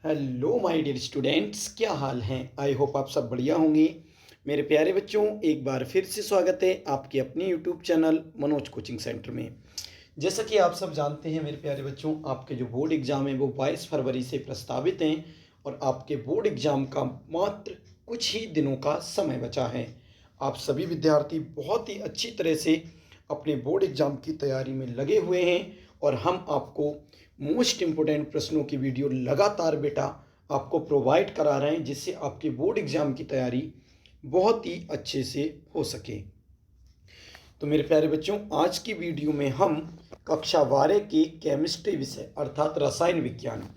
Hello my dear students, क्या हाल हैं। I hope आप सब बढ़िया होंगे। मेरे प्यारे बच्चों, एक बार फिर से स्वागत है आपके अपने YouTube channel Manoj coaching centre में। जैसा कि आप सब जानते हैं मेरे प्यारे बच्चों, आपके जो बोर्ड एग्ज़ाम है वो 22 फरवरी से प्रस्तावित हैं और आपके बोर्ड एग्ज़ाम का मात्र कुछ ही दिनों का समय बचा है। आप सभी विद्यार्थी बहुत ही अच्छी तरह से अपने बोर्ड एग्ज़ाम की तैयारी में लगे हुए हैं और हम आपको मोस्ट इम्पोर्टेंट प्रश्नों की वीडियो लगातार बेटा आपको प्रोवाइड करा रहे हैं, जिससे आपके बोर्ड एग्ज़ाम की तैयारी बहुत ही अच्छे से हो सके। तो मेरे प्यारे बच्चों, आज की वीडियो में हम कक्षा 12 की केमिस्ट्री विषय अर्थात रसायन विज्ञान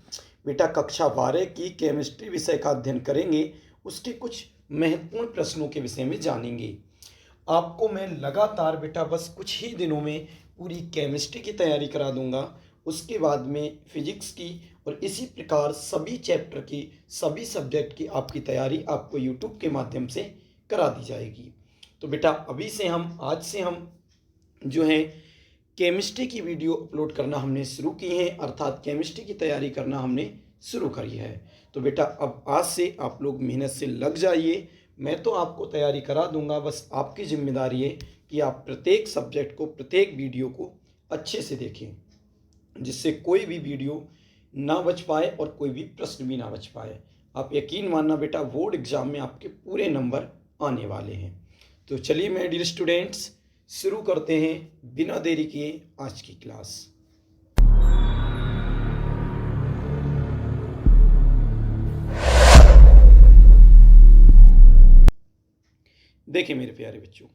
बेटा कक्षा 12 की केमिस्ट्री विषय का अध्ययन करेंगे। उसके कुछ महत्वपूर्ण प्रश्नों के विषय में जानेंगे। आपको मैं लगातार बेटा बस कुछ ही दिनों में पूरी केमिस्ट्री की तैयारी करा दूंगा। उसके बाद में फिजिक्स की और इसी प्रकार सभी चैप्टर की, सभी सब्जेक्ट की आपकी तैयारी आपको यूट्यूब के माध्यम से करा दी जाएगी। तो बेटा आज से हम जो है केमिस्ट्री की वीडियो अपलोड करना हमने शुरू की है, अर्थात केमिस्ट्री की तैयारी करना हमने शुरू करी है। तो बेटा अब आज से आप लोग मेहनत से लग जाइए। मैं तो आपको तैयारी करा दूंगा, बस आपकी जिम्मेदारी है कि आप प्रत्येक सब्जेक्ट को, प्रत्येक वीडियो को अच्छे से देखें, जिससे कोई भी वीडियो ना बच पाए और कोई भी प्रश्न भी ना बच पाए। आप यकीन मानना बेटा, बोर्ड एग्जाम में आपके पूरे नंबर आने वाले हैं। तो चलिए मेरे डियर स्टूडेंट्स, शुरू करते हैं बिना देरी किए आज की क्लास। देखिए मेरे प्यारे बच्चों,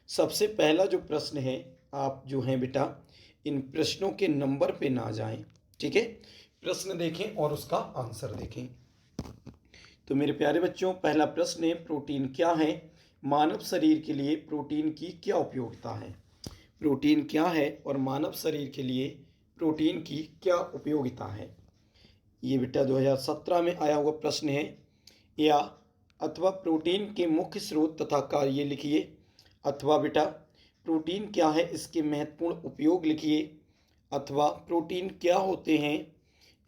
सबसे पहला जो प्रश्न है, आप जो हैं बेटा इन प्रश्नों के नंबर पे ना जाएं, ठीक है। प्रश्न देखें और उसका आंसर देखें। तो मेरे प्यारे बच्चों, पहला प्रश्न है, प्रोटीन क्या है। मानव शरीर के लिए प्रोटीन की क्या उपयोगिता है। प्रोटीन क्या है और मानव शरीर के लिए प्रोटीन की क्या उपयोगिता है। ये बेटा 2017 में आया हुआ प्रश्न है। या अथवा प्रोटीन के मुख्य स्रोत तथा कार्य लिखिए। अथवा बेटा प्रोटीन क्या है, इसके महत्वपूर्ण उपयोग लिखिए। अथवा प्रोटीन क्या होते हैं,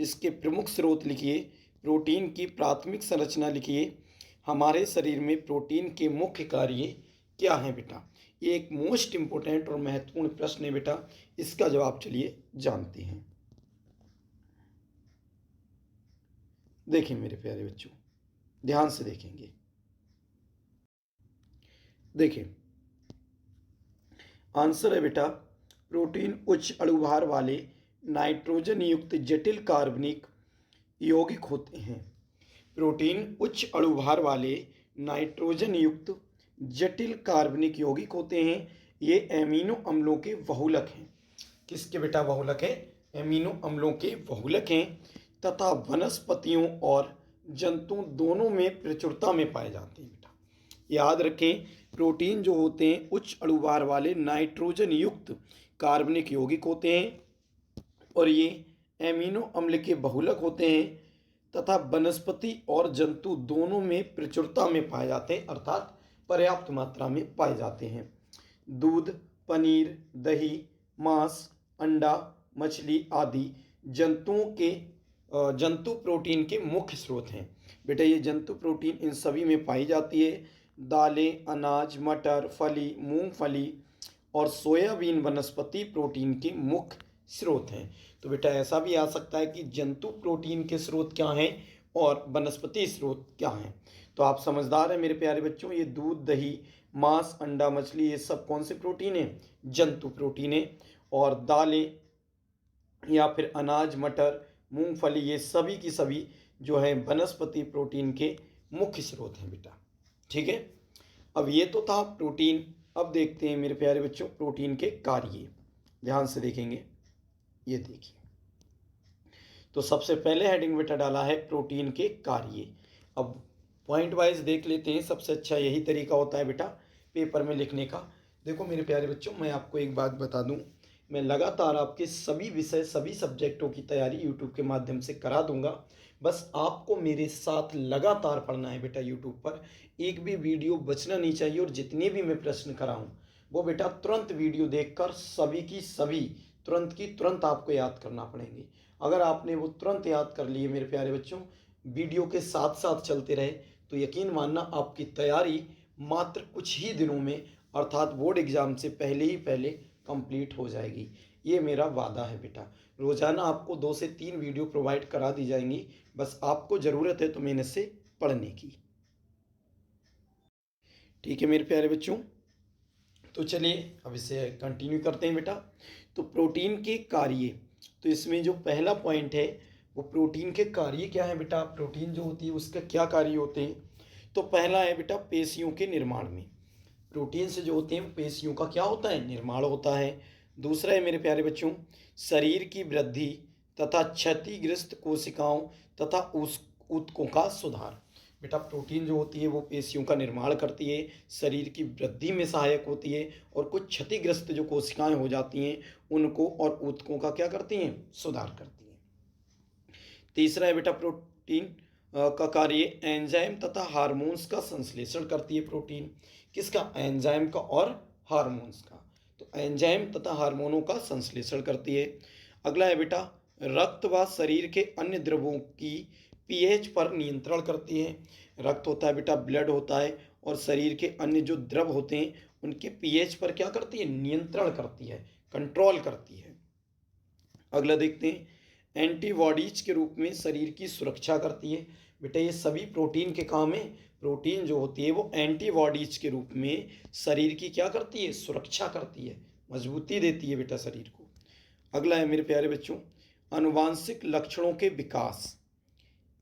इसके प्रमुख स्रोत लिखिए। प्रोटीन की प्राथमिक संरचना लिखिए। हमारे शरीर में प्रोटीन के मुख्य कार्य क्या हैं बेटा। ये एक मोस्ट इम्पोर्टेंट और महत्वपूर्ण प्रश्न है बेटा। इसका जवाब चलिए जानते हैं। देखें मेरे प्यारे बच्चों, ध्यान से देखेंगे। देखें आंसर है बेटा, प्रोटीन उच्च अणुभार वाले नाइट्रोजन युक्त जटिल कार्बनिक यौगिक होते हैं। प्रोटीन उच्च अणुभार वाले नाइट्रोजन युक्त जटिल कार्बनिक यौगिक होते हैं। ये एमिनो अम्लों के बहुलक हैं। किसके बेटा बहुलक है? एमिनो अम्लों के बहुलक हैं तथा वनस्पतियों और जंतु दोनों में प्रचुरता में पाए जाते हैं बेटा। याद रखें, प्रोटीन जो होते हैं उच्च अणुभार वाले नाइट्रोजन युक्त कार्बनिक यौगिक होते हैं और ये एमिनो अम्ल के बहुलक होते हैं तथा वनस्पति और जंतु दोनों में प्रचुरता में पाए जाते हैं, अर्थात पर्याप्त मात्रा में पाए जाते हैं। दूध, पनीर, दही, मांस, अंडा, मछली आदि जंतु प्रोटीन के मुख्य स्रोत हैं। बेटा ये जंतु प्रोटीन इन सभी में पाई जाती है। दालें, अनाज, मटर, फली, मूंगफली और सोयाबीन वनस्पति प्रोटीन के मुख्य स्रोत हैं। तो बेटा ऐसा भी आ सकता है कि जंतु प्रोटीन के स्रोत क्या हैं और वनस्पति स्रोत क्या हैं। तो आप समझदार हैं मेरे प्यारे बच्चों। ये दूध, दही, मांस, अंडा, मछली, ये सब कौन से प्रोटीन हैं? जंतु प्रोटीन है। और दालें या फिर अनाज, मटर, मूंगफली, ये सभी की सभी जो है वनस्पति प्रोटीन के मुख्य स्रोत हैं बेटा। ठीक है। अब ये तो था प्रोटीन। अब देखते हैं मेरे प्यारे बच्चों प्रोटीन के कार्य। ध्यान से देखेंगे। ये देखिए, तो सबसे पहले हेडिंग बेटा डाला है प्रोटीन के कार्य। अब पॉइंट वाइज देख लेते हैं। सबसे अच्छा यही तरीका होता है बेटा पेपर में लिखने का। देखो मेरे प्यारे बच्चों, मैं आपको एक बात बता दूं, मैं लगातार आपके सभी विषय, सभी सब्जेक्टों की तैयारी यूट्यूब के माध्यम से करा दूंगा। बस आपको मेरे साथ लगातार पढ़ना है बेटा। यूट्यूब पर एक भी वीडियो बचना नहीं चाहिए और जितने भी मैं प्रश्न कराऊं वो बेटा तुरंत वीडियो देखकर सभी की सभी तुरंत की तुरंत आपको याद करना पड़ेंगे। अगर आपने वो तुरंत याद कर लिए मेरे प्यारे बच्चों, वीडियो के साथ साथ चलते रहे, तो यकीन मानना आपकी तैयारी मात्र कुछ ही दिनों में अर्थात बोर्ड एग्ज़ाम से पहले ही पहले कंप्लीट हो जाएगी। ये मेरा वादा है बेटा। रोज़ाना आपको 2 से 3 वीडियो प्रोवाइड करा दी जाएंगी, बस आपको ज़रूरत है तो मेहनत से पढ़ने की। ठीक है मेरे प्यारे बच्चों, तो चलिए अब इसे कंटिन्यू करते हैं बेटा। तो प्रोटीन के कार्य, तो इसमें जो पहला पॉइंट है वो प्रोटीन के कार्य क्या है बेटा। प्रोटीन जो होती है उसका क्या कार्य होते हैं। तो पहला है बेटा पेशियों के निर्माण में। प्रोटीन से जो होते हैं पेशियों का क्या होता है, निर्माण होता है। दूसरा है मेरे प्यारे बच्चों शरीर की वृद्धि तथा क्षतिग्रस्त कोशिकाओं तथा उस ऊतकों का सुधार। बेटा प्रोटीन जो होती है वो पेशियों का निर्माण करती है, शरीर की वृद्धि में सहायक होती है और कुछ क्षतिग्रस्त जो कोशिकाएं हो जाती हैं उनको और ऊतकों का क्या करती हैं, सुधार करती हैं। तीसरा है बेटा प्रोटीन का कार्य एंजाइम तथा हार्मोन्स का संश्लेषण करती है। प्रोटीन किसका, एंजाइम का और हार्मोन्स का। तो एंजाइम तथा हार्मोनों का संश्लेषण करती है। अगला है बेटा रक्त व शरीर के अन्य द्रवों की पीएच पर नियंत्रण करती है। रक्त होता है बेटा, ब्लड होता है, और शरीर के अन्य जो द्रव होते हैं उनके पीएच पर क्या करती है, नियंत्रण करती है, कंट्रोल करती है। अगला देखते हैं एंटीबॉडीज के रूप में शरीर की सुरक्षा करती है। बेटा ये सभी प्रोटीन के काम है। प्रोटीन जो होती है वो एंटीबॉडीज के रूप में शरीर की क्या करती है, सुरक्षा करती है, मजबूती देती है बेटा शरीर को। अगला है मेरे प्यारे बच्चों आनुवांशिक लक्षणों के विकास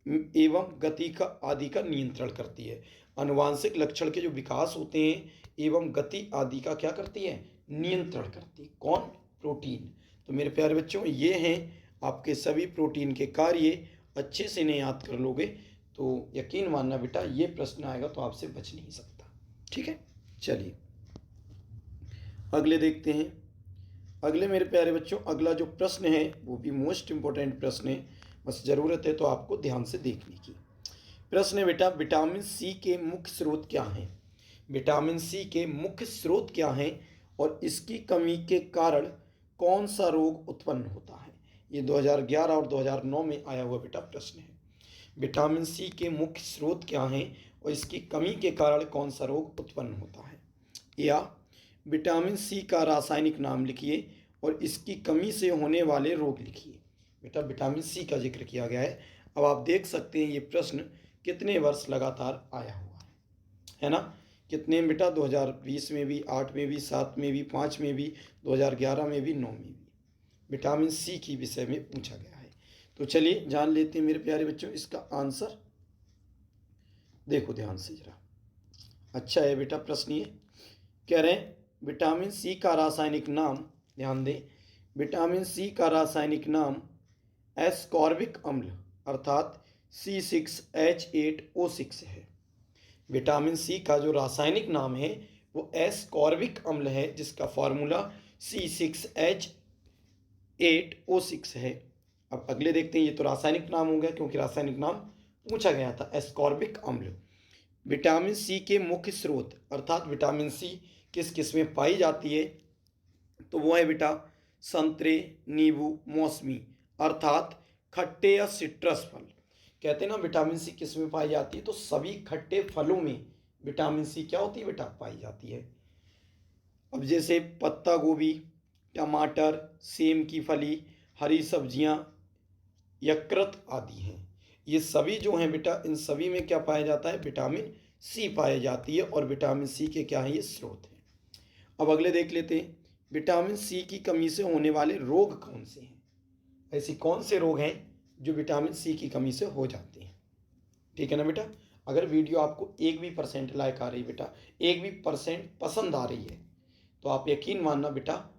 एवं गति का आदि का नियंत्रण करती है। आनुवांशिक लक्षण के जो विकास होते हैं एवं गति आदि का क्या करती है, नियंत्रण करती है। कौन, प्रोटीन। तो मेरे प्यारे बच्चों ये हैं आपके सभी प्रोटीन के कार्य। अच्छे से इन्हें याद कर लोगे तो यकीन मानना बेटा ये प्रश्न आएगा तो आपसे बच नहीं सकता। ठीक है, चलिए अगले देखते हैं। अगले मेरे प्यारे बच्चों अगला जो प्रश्न है वो भी मोस्ट इम्पोर्टेंट प्रश्न है, बस ज़रूरत है तो आपको ध्यान से देखने की। प्रश्न है बेटा विटामिन सी के मुख्य स्रोत क्या हैं। विटामिन सी के मुख्य स्रोत क्या हैं और इसकी कमी के कारण कौन सा रोग उत्पन्न होता है। ये 2011 और 2009 में आया हुआ बेटा प्रश्न है। विटामिन सी के मुख्य स्रोत क्या हैं और इसकी कमी के कारण कौन सा रोग उत्पन्न होता है। या विटामिन सी का रासायनिक नाम लिखिए और इसकी कमी से होने वाले रोग लिखिए। बेटा विटामिन सी का जिक्र किया गया है। अब आप देख सकते हैं ये प्रश्न कितने वर्ष लगातार आया हुआ है ना। कितने बेटा, 2020 में भी, 8 में भी, 7 में भी, 5 में भी, 2011 में भी, 9 में भी विटामिन सी की विषय में पूछा गया है। तो चलिए जान लेते हैं मेरे प्यारे बच्चों इसका आंसर। देखो ध्यान से जरा, अच्छा है बेटा प्रश्न ये। कह रहे हैं विटामिन सी का रासायनिक नाम, ध्यान दें, विटामिन सी का रासायनिक नाम एस्कॉर्बिक अम्ल अर्थात C6H8O6 है। विटामिन सी का जो रासायनिक नाम है वो एस्कॉर्बिक अम्ल है जिसका फॉर्मूला C6H8O6 है। अब अगले देखते हैं, ये तो रासायनिक नाम हो गया क्योंकि रासायनिक नाम पूछा गया था, एस्कॉर्बिक अम्ल। विटामिन सी के मुख्य स्रोत अर्थात विटामिन सी किस किस में पाई जाती है, तो वो है बेटा संतरे, नींबू, मौसमी अर्थात खट्टे या सिट्रस फल। कहते हैं ना विटामिन सी किस में पाई जाती है, तो सभी खट्टे फलों में विटामिन सी क्या होती है बेटा, पाई जाती है। अब जैसे पत्ता गोभी, टमाटर, सेम की फली, हरी सब्जियां, यकृत आदि हैं। ये सभी जो हैं बेटा इन सभी में क्या पाया जाता है, विटामिन सी पाई जाती है और विटामिन सी के क्या हैं, ये स्रोत हैं। अब अगले देख लेते हैं विटामिन सी की कमी से होने वाले रोग कौन से हैं। ऐसे कौन से रोग हैं जो विटामिन सी की कमी से हो जाते हैं। ठीक है ना बेटा। अगर वीडियो आपको 1% लाइक आ रही बेटा, 1% पसंद आ रही है, तो आप यकीन मानना बेटा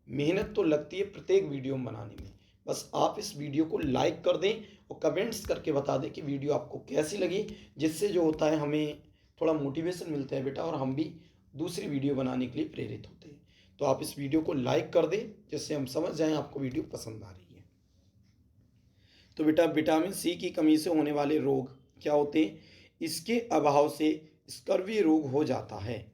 मेहनत तो लगती है प्रत्येक वीडियो बनाने में। बस आप इस वीडियो को लाइक कर दें और कमेंट्स करके बता दें कि वीडियो आपको कैसी लगी, जिससे जो होता है हमें थोड़ा मोटिवेशन मिलता है बेटा और हम भी दूसरी वीडियो बनाने के लिए प्रेरित होते हैं। तो आप इस वीडियो को लाइक कर दें जिससे हम समझ जाएं आपको वीडियो पसंद आ रही है। तो बेटा विटामिन सी की कमी से होने वाले रोग क्या होते हैं, इसके अभाव से स्कर्वी रोग हो जाता है,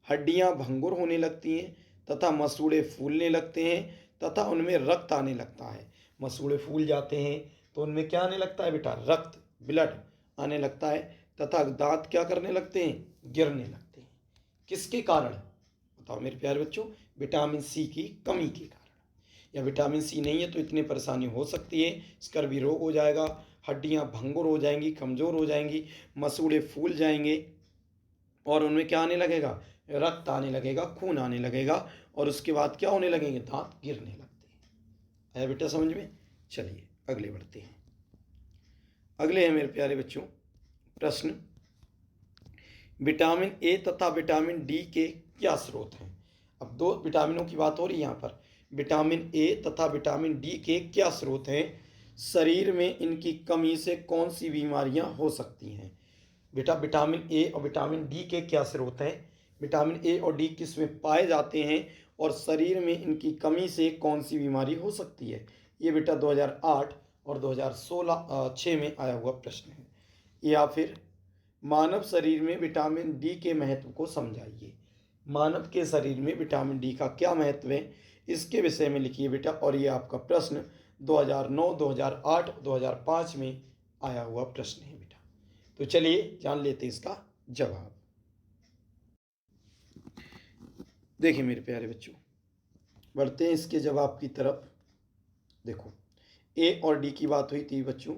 हड्डियां भंगुर होने लगती हैं तथा मसूड़े फूलने लगते हैं तथा उनमें रक्त आने लगता है। मसूड़े फूल जाते हैं तो उनमें क्या आने लगता है बेटा, रक्त, ब्लड आने लगता है, तथा दांत क्या करने लगते हैं, गिरने लगते हैं। किसके कारण, बताओ मेरे प्यारे बच्चों, विटामिन सी की कमी के कारण। या विटामिन सी नहीं है तो इतनी परेशानी हो सकती है, स्कर्वी रोग हो जाएगा, हड्डियां भंगुर हो जाएंगी, कमज़ोर हो जाएंगी, मसूड़े फूल जाएंगे और उनमें क्या आने लगेगा, रक्त आने लगेगा, खून आने लगेगा और उसके बाद क्या होने लगेंगे, दांत गिरने लगते हैं। आया बेटा समझ में? चलिए अगले बढ़ते हैं। अगले हैं मेरे प्यारे बच्चों प्रश्न, विटामिन ए तथा विटामिन डी के क्या स्रोत हैं। अब दो विटामिनों की बात हो रही है यहाँ पर। विटामिन ए तथा विटामिन डी के क्या स्रोत हैं, शरीर में इनकी कमी से कौन सी बीमारियां हो सकती हैं। बेटा विटामिन ए और विटामिन डी के क्या स्रोत हैं, विटामिन ए और डी किस में पाए जाते हैं और शरीर में इनकी कमी से कौन सी बीमारी हो सकती है। ये बेटा 2008 और 2016 में आया हुआ प्रश्न है। या फिर मानव शरीर में विटामिन डी के महत्व को समझाइए। मानव के शरीर में विटामिन डी का क्या महत्व है, इसके विषय में लिखिए बेटा। और ये आपका प्रश्न 2009, 2008, 2005 में आया हुआ प्रश्न है बेटा। तो चलिए जान लेते इसका जवाब। देखिए मेरे प्यारे बच्चों, बढ़ते हैं इसके जवाब की तरफ। देखो ए और डी की बात हुई थी बच्चों,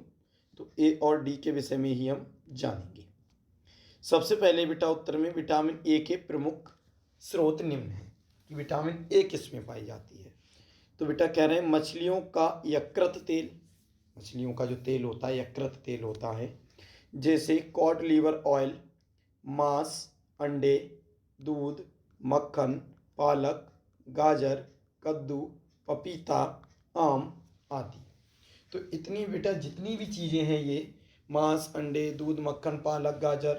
तो ए और डी के विषय में ही हम जानेंगे। सबसे पहले बेटा उत्तर में विटामिन ए के प्रमुख स्रोत निम्न हैं कि विटामिन ए किस में पाई जाती है। तो बेटा कह रहे हैं मछलियों का यकृत तेल, मछलियों का जो तेल होता है यकृत तेल होता है, जैसे कॉड लीवर ऑयल, मांस, अंडे, दूध, मक्खन, पालक, गाजर, कद्दू, पपीता, आम आदि। तो इतनी बेटा जितनी भी चीज़ें हैं ये मांस, अंडे, दूध, मक्खन, पालक, गाजर,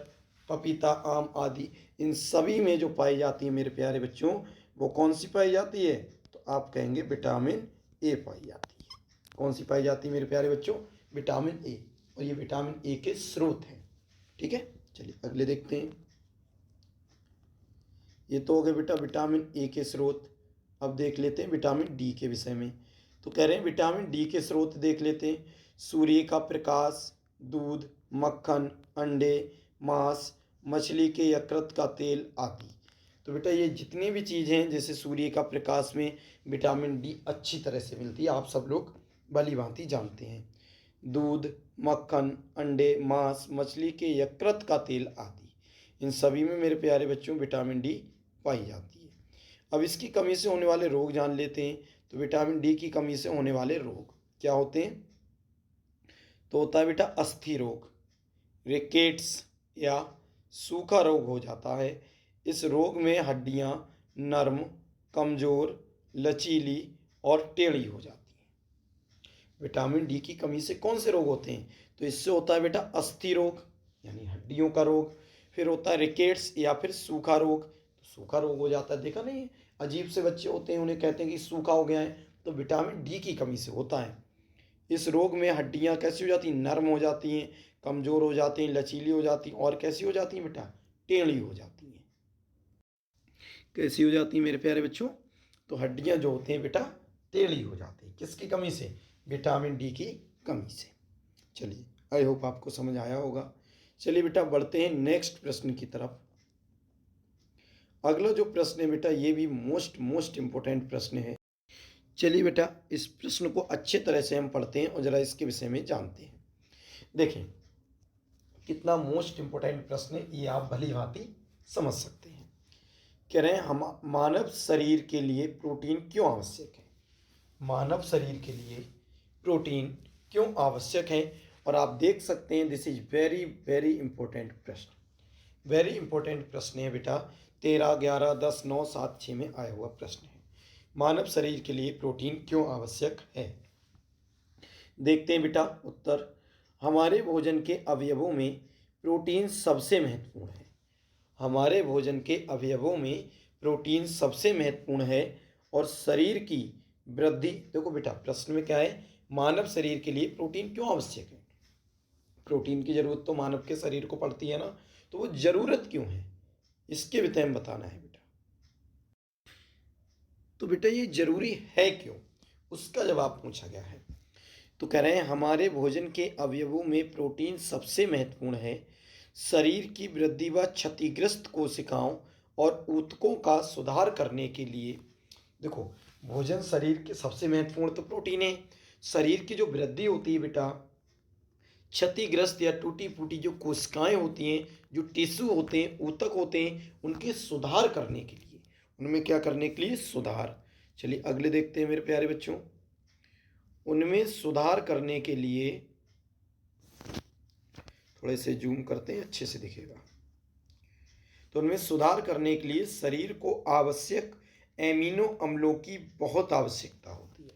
पपीता, आम आदि, इन सभी में जो पाई जाती है मेरे प्यारे बच्चों, वो कौन सी पाई जाती है, तो आप कहेंगे विटामिन ए पाई जाती है। कौन सी पाई जाती है मेरे प्यारे बच्चों, विटामिन ए। और ये विटामिन ए के स्रोत हैं। ठीक है, चलिए अगले देखते हैं। ये तो हो गए बेटा विटामिन ए के स्रोत। अब देख लेते हैं विटामिन डी के विषय में। तो कह रहे हैं विटामिन डी के स्रोत देख लेते हैं, सूर्य का प्रकाश, दूध, मक्खन, अंडे, मांस, मछली के यकृत का तेल आदि। तो बेटा ये जितनी भी चीज़ें हैं, जैसे सूर्य का प्रकाश में विटामिन डी अच्छी तरह से मिलती है, आप सब लोग भली भांति जानते हैं। दूध, मक्खन, अंडे, मांस, मछली के यकृत का तेल आदि, इन सभी में मेरे प्यारे बच्चों विटामिन डी पाई जाती है। अब इसकी कमी से होने वाले रोग जान लेते हैं। तो विटामिन डी की कमी से होने वाले रोग क्या होते हैं, तो होता है बेटा अस्थि रोग, रिकेट्स या सूखा रोग हो जाता है। इस रोग में हड्डियां नर्म, कमज़ोर, लचीली और टेढ़ी हो जाती हैं। विटामिन डी की कमी से कौन से रोग होते हैं, तो इससे होता है बेटा अस्थि रोग यानी हड्डियों का रोग, फिर होता है रिकेट्स या फिर सूखा रोग। तो सूखा रोग हो जाता है, देखा नहीं, अजीब से बच्चे होते हैं, उन्हें कहते हैं कि सूखा हो गया है, तो विटामिन डी की कमी से होता है। इस रोग में हड्डियां कैसी हो जाती हैं, नर्म हो जाती हैं, कमज़ोर हो जाती हैं, लचीली हो जाती हैं और कैसी हो जाती हैं बेटा, टेढ़ी हो जाती हैं। कैसी हो जाती हैं मेरे प्यारे बच्चों, तो हड्डियां जो होती हैं बेटा टेढ़ी हो जाती हैं। किसकी कमी से, विटामिन डी की कमी से। चलिए आई होप आपको समझ आया होगा। चलिए बेटा बढ़ते हैं नेक्स्ट प्रश्न की तरफ। अगला जो प्रश्न है बेटा ये भी मोस्ट इम्पोर्टेंट प्रश्न है। चलिए बेटा इस प्रश्न को अच्छे तरह से हम पढ़ते हैं और ज़रा इसके विषय में जानते हैं। देखें कितना मोस्ट इम्पोर्टेंट प्रश्न है, ये आप भली भांति समझ सकते हैं। कह रहे हैं हम मानव शरीर के लिए प्रोटीन क्यों आवश्यक है। मानव शरीर के लिए प्रोटीन क्यों आवश्यक है, और आप देख सकते हैं this is very very important प्रश्न। वेरी इंपॉर्टेंट प्रश्न है बेटा, 13, 11, 10, 9, 7, 6 में आया हुआ प्रश्न है। मानव शरीर के लिए प्रोटीन क्यों आवश्यक है। देखते हैं बेटा उत्तर। हमारे भोजन के अवयवों में प्रोटीन सबसे महत्वपूर्ण है। हमारे भोजन के अवयवों में प्रोटीन सबसे महत्वपूर्ण है और शरीर की वृद्धि, देखो बेटा प्रश्न में क्या है, मानव शरीर के लिए प्रोटीन क्यों आवश्यक है। प्रोटीन की जरूरत तो मानव के शरीर को पड़ती है ना, तो वो जरूरत क्यों है, इसके विषय में बताना है बेटा। तो बेटा ये जरूरी है क्यों, उसका जवाब पूछा गया है। तो कह रहे हैं हमारे भोजन के अवयवों में प्रोटीन सबसे महत्वपूर्ण है। शरीर की वृद्धि व क्षतिग्रस्त कोशिकाओं और ऊतकों का सुधार करने के लिए, देखो, भोजन शरीर के सबसे महत्वपूर्ण तो प्रोटीन है। शरीर की जो वृद्धि होती है बेटा, क्षतिग्रस्त या टूटी फूटी जो कोशिकाएं होती हैं, जो टिश्यू होते हैं, ऊतक होते हैं, उनके सुधार करने के लिए, उनमें क्या करने के लिए, सुधार। चलिए अगले देखते हैं मेरे प्यारे बच्चों। उनमें सुधार करने के लिए, थोड़े से जूम करते हैं, अच्छे से दिखेगा। तो उनमें सुधार करने के लिए शरीर को आवश्यक एमिनो अम्लों की बहुत आवश्यकता होती है।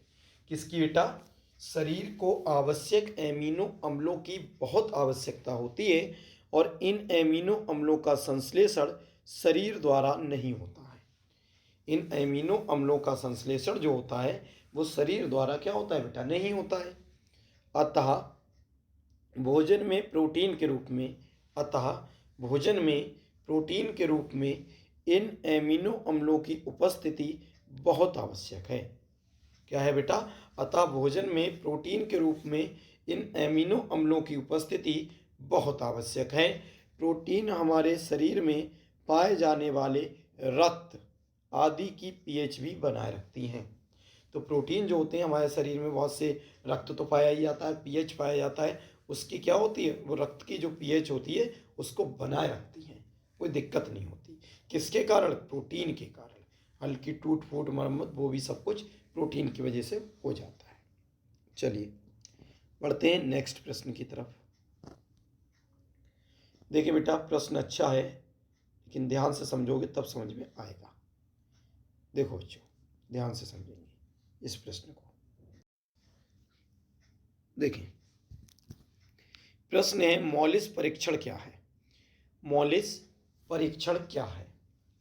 किसकी बेटा? शरीर को आवश्यक एमिनो अम्लों की बहुत आवश्यकता होती है, और इन एमिनो अम्लों का संश्लेषण शरीर द्वारा नहीं होता है। इन एमिनो अम्लों का संश्लेषण जो होता है वो शरीर द्वारा क्या होता है बेटा? नहीं होता है। अतः भोजन में प्रोटीन के रूप में अतः भोजन में प्रोटीन के रूप में इन एमिनो अम्लों की उपस्थिति बहुत आवश्यक है। क्या है बेटा? अतः भोजन में प्रोटीन के रूप में इन एमिनो अम्लों की उपस्थिति बहुत आवश्यक है। प्रोटीन हमारे शरीर में पाए जाने वाले रक्त आदि की पीएच भी बनाए रखती हैं। तो प्रोटीन जो होते हैं हमारे शरीर में, बहुत से रक्त तो पाया ही जाता है, पीएच पाया जाता है, उसकी क्या होती है, वो रक्त की जो पीएच होती है उसको बनाए रखती हैं, कोई दिक्कत नहीं होती। किसके कारण? प्रोटीन के कारण। हल्की टूट फूट मरम्मत वो भी सब कुछ प्रोटीन की वजह से हो जाता है। चलिए बढ़ते हैं नेक्स्ट प्रश्न की तरफ। देखिए बेटा, प्रश्न अच्छा है लेकिन ध्यान से समझोगे तब समझ में आएगा। देखो बच्चों, ध्यान से समझेंगे इस प्रश्न को। देखिए प्रश्न है, मॉलिस परीक्षण क्या है? मॉलिस परीक्षण क्या है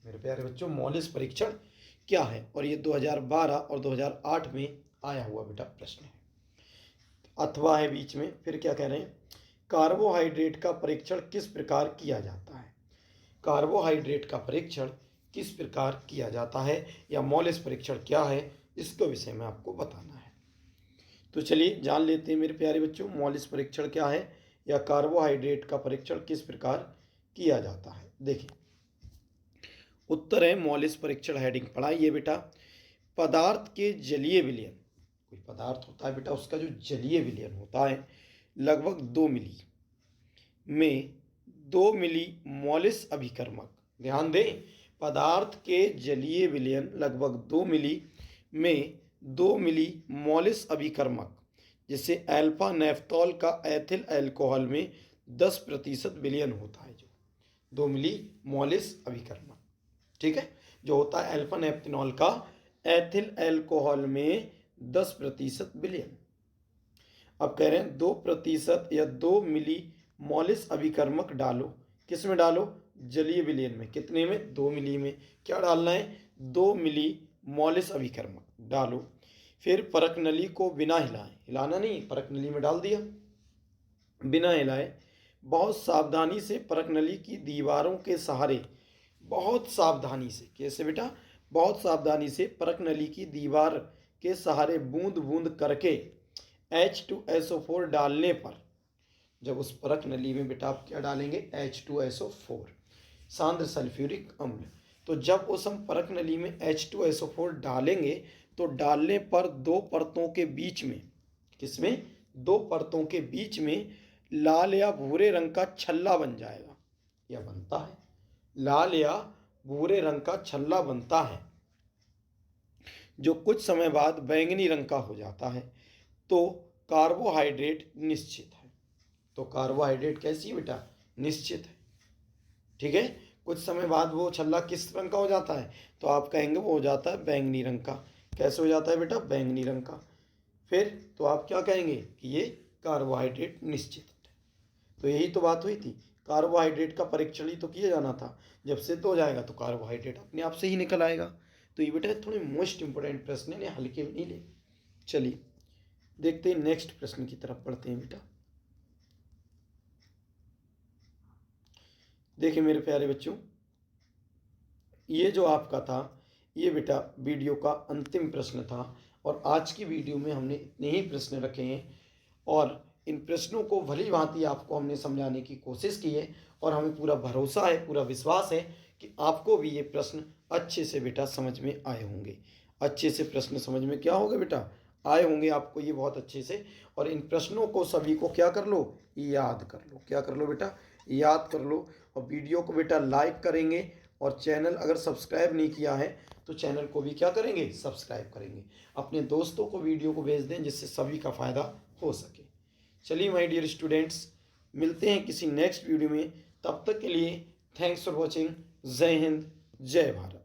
मेरे प्यारे बच्चों? मॉलिस परीक्षण क्या है? और ये 2012 और 2008 में आया हुआ बेटा प्रश्न है, अथवा है बीच में। फिर क्या कह रहे हैं, कार्बोहाइड्रेट का परीक्षण किस प्रकार किया जाता है? कार्बोहाइड्रेट का परीक्षण किस प्रकार किया जाता है, या मॉलिस परीक्षण क्या है, इसके विषय में आपको बताना है। तो चलिए जान लेते हैं मेरे प्यारे बच्चों, मॉलिस परीक्षण क्या है या कार्बोहाइड्रेट का परीक्षण किस प्रकार किया जाता है। देखिए उत्तर है, मॉलिस परीक्षण हेडिंग पढ़ाइए बेटा। पदार्थ के जलीय विलयन, कोई पदार्थ होता है बेटा, उसका जो जलीय विलयन होता है लगभग 2 मिली में 2 मिली मॉलिस अभिकर्मक, ध्यान दें, पदार्थ के जलीय विलयन लगभग 2 मिली में 2 मिली मॉलिस अभिकर्मक, जिससे अल्फा नेफ्थॉल का एथिल अल्कोहल में 10% विलयन होता है। जो 2 मिली मॉलिस अभिकर्मक, ठीक है, जो होता है अल्फा नेफ्थेनॉल का एथिल अल्कोहल में 10% विलयन। अब कह रहे हैं 2% या 2 मिली मॉलिस अभिकर्मक डालो, किस में डालो? जलीय विलयन में। कितने में? 2 मिली में। क्या डालना है? 2 मिली मॉलिस अभिकर्मक डालो। फिर परख नली को बिना हिलाए, हिलाना नहीं, परख नली में डाल दिया बिना हिलाए, बहुत सावधानी से परख नली की दीवारों के सहारे, बहुत सावधानी से, कैसे बेटा? बहुत सावधानी से परख नली की दीवार के सहारे बूंद बूंद करके H2SO4 डालने पर, जब उस परख नली में बेटा आप क्या डालेंगे? H2SO4, सांद्र सल्फ्यूरिक अम्ल। तो जब उस हम परख नली में H2SO4 डालेंगे तो डालने पर 2 परतों के बीच में, किसमें? 2 परतों के बीच में लाल या भूरे रंग का छल्ला बन जाएगा, या बनता है, लाल या भूरे रंग का छल्ला बनता है, जो कुछ समय बाद बैंगनी रंग का हो जाता है। तो कार्बोहाइड्रेट निश्चित है। तो कार्बोहाइड्रेट कैसी है बेटा? निश्चित है, ठीक है। कुछ समय बाद वो छल्ला किस रंग का हो जाता है? तो आप कहेंगे वो हो जाता है बैंगनी रंग का। कैसे हो जाता है बेटा? बैंगनी रंग का। फिर तो आप क्या कहेंगे कि ये कार्बोहाइड्रेट निश्चित है। तो यही तो बात हुई थी, कार्बोहाइड्रेट का परीक्षण ही तो किया जाना था। जब सिद्ध हो जाएगा तो कार्बोहाइड्रेट अपने आप से ही निकल आएगा। तो ये बेटा थोड़े मोस्ट इंपोर्टेंट प्रश्न है, हल्के में नहीं ले। चलिए देखते हैं नेक्स्ट प्रश्न की तरफ पढ़ते हैं बेटा। देखिए मेरे प्यारे बच्चों, ये जो आपका था, ये बेटा वीडियो का अंतिम प्रश्न था, और आज की वीडियो में हमने इतने ही प्रश्न रखे हैं। और इन प्रश्नों को भली भांति आपको हमने समझाने की कोशिश की है और हमें पूरा भरोसा है, पूरा विश्वास है कि आपको भी ये प्रश्न अच्छे से बेटा समझ में आए होंगे। अच्छे से प्रश्न समझ में क्या होगा बेटा, आए होंगे आपको ये बहुत अच्छे से। और इन प्रश्नों को सभी को क्या कर लो, याद कर लो। क्या कर लो बेटा, याद कर लो। और वीडियो को बेटा लाइक करेंगे और चैनल अगर सब्सक्राइब नहीं किया है तो चैनल को भी क्या करेंगे, सब्सक्राइब करेंगे। अपने दोस्तों को वीडियो को भेज दें जिससे सभी का फ़ायदा हो सके। चलिए माय डियर स्टूडेंट्स, मिलते हैं किसी नेक्स्ट वीडियो में। तब तक के लिए थैंक्स फॉर वॉचिंग। जय हिंद, जय भारत।